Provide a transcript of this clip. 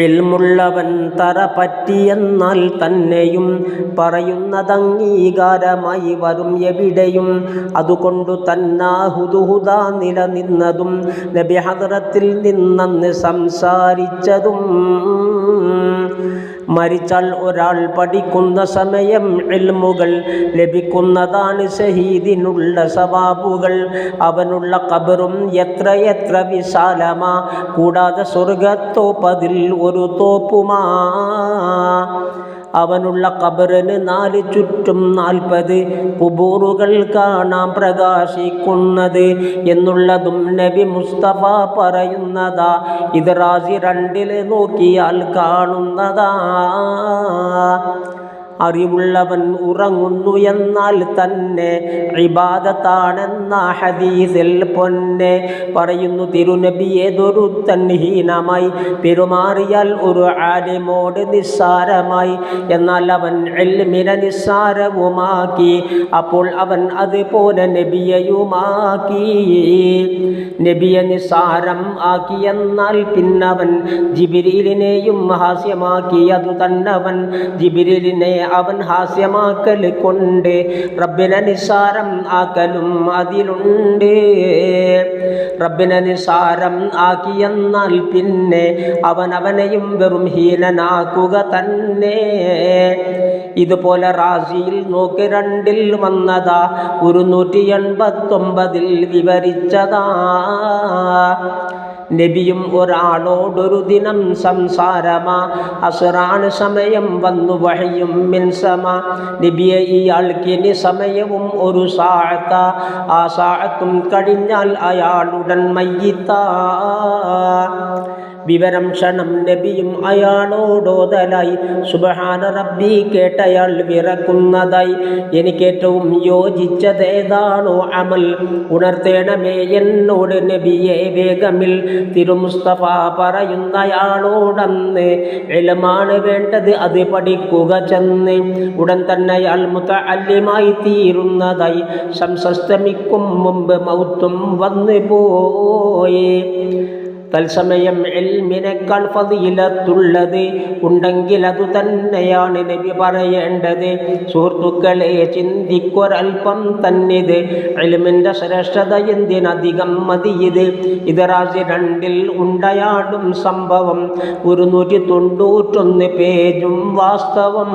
ഇൽമുള്ളവൻ തറ പറ്റിയെന്നാൽ തന്നെയും പറയുന്നതംഗീകാരമായി വരും എവിടെയും. അതുകൊണ്ടു തന്നാ ഹുദുഹുദ നിലനിന്നതും നബി ഹദ്റത്തിൽ നിന്നന്ന് സംസാരിച്ചതും. മരിച്ചാൽ ഒരാൾ പഠിക്കുന്ന സമയം ഇൽമുകൾ ലഭിക്കുന്നതാണ് ഷഹീദിനുള്ള സവാബുകൾ. അവനുള്ള ഖബറും എത്ര എത്ര വിശാലമാ, കൂടാതെ സ്വർഗത്തോപ്പതിൽ ഒരു തോപ്പുമാ. അവനുള്ള ഖബറിന് 4 ചുറ്റും 40 ഖുബൂറുകൾ കാണാം പ്രകാശിക്കുന്നത് എന്നുള്ളതും നബി മുസ്തഫ പറയുന്നതാ. ഇത് റാസി 2 നോക്കിയാൽ കാണുന്നതാ. അറിവുള്ളവൻ ഉറങ്ങുന്നു എന്നാൽ തന്നെ ഇബാദത്താണെന്ന ഹദീസിൽ പൊന്നെ പറയുന്നു തിരുനബി. ഏതൊരുത്തൻ ഹീനമായി പെരുമാറിയാൽ ഒരു ആലിമോട് നിസ്സാരമായി, എന്നാൽ അവൻ ഇൽമിനെ നിസ്സാരവുമാക്കി, അപ്പോൾ അവൻ അതുപോലെ നബിയെയുമാക്കി. നബിയെ നിസ്സാരം ആക്കി എന്നാൽ പിന്നവൻ ജിബ്രീലിനെയും ഹാസ്യമാക്കി. അതു തന്നവൻ ജിബ്രീലിനെ അവൻ ഹാസ്യമാക്കൽ കൊണ്ട് റബ്ബിനെ നിസ്സാരം ആക്കലും അതിലുണ്ട്. റബ്ബിനെ നിസ്സാരം ആക്കിയെന്നാൽ പിന്നെ അവനെയും വെറും ഹീനനാക്കുക തന്നെ. ഇതുപോലെ റാസിയിൽ നോക്കി 2 വന്നതാ, 189 വിവരിച്ചതാ. നബിയും ഒരാളോടൊരു ദിനം സംസാരമാ. അസ്റാണ് സമയം വന്നു വഹയും മിൻസമാ. നബിയെ ഇയാൾക്കിനി സമയവും ഒരു സാഅത്ത, ആ സാഅത്തും കഴിഞ്ഞാൽ അയാളുടൻ മയ്യിത്താ. വിവരം ക്ഷണം നബിയും അയാളോടോതലായി. സുബ്ഹാന റബ്ബി കേട്ടയാൾ വിറക്കുന്നതായി. എനിക്കേറ്റവും യോജിച്ചതേതാണോ അമൽ, ഉണർത്തേണമേ എന്നോട് നബിയെ വേഗമിൽ. തിരുമുസ്തഫ പറയുന്നയാളോടന്ന് ഇൽമാണ് വേണ്ടത്, അത് പഠിക്കുക ചെന്ന്. ഉടൻ തന്നെ അയാൾ മുതഅല്ലിമായി തീരുന്നതായി. ശംസസ്തമിക്കും മുമ്പ് മൗത്തും വന്നു പോയി. തത്സമയം ഇൽമിനേക്കാൾ ഫളീലത്തുള്ളത് ഉണ്ടെങ്കിൽ അതു തന്നെയാണ് നബി പറയേണ്ടത്. സുഹൃത്തുക്കളെ, ചിന്തിക്കൊരൽപ്പം തന്നിത്. ഇൽമിൻ്റെ ശ്രേഷ്ഠത എന്തിനധികം മതിയത്. ഇത് റാസി 2 ഉണ്ടയാടും സംഭവം. 191 പേജും വാസ്തവം.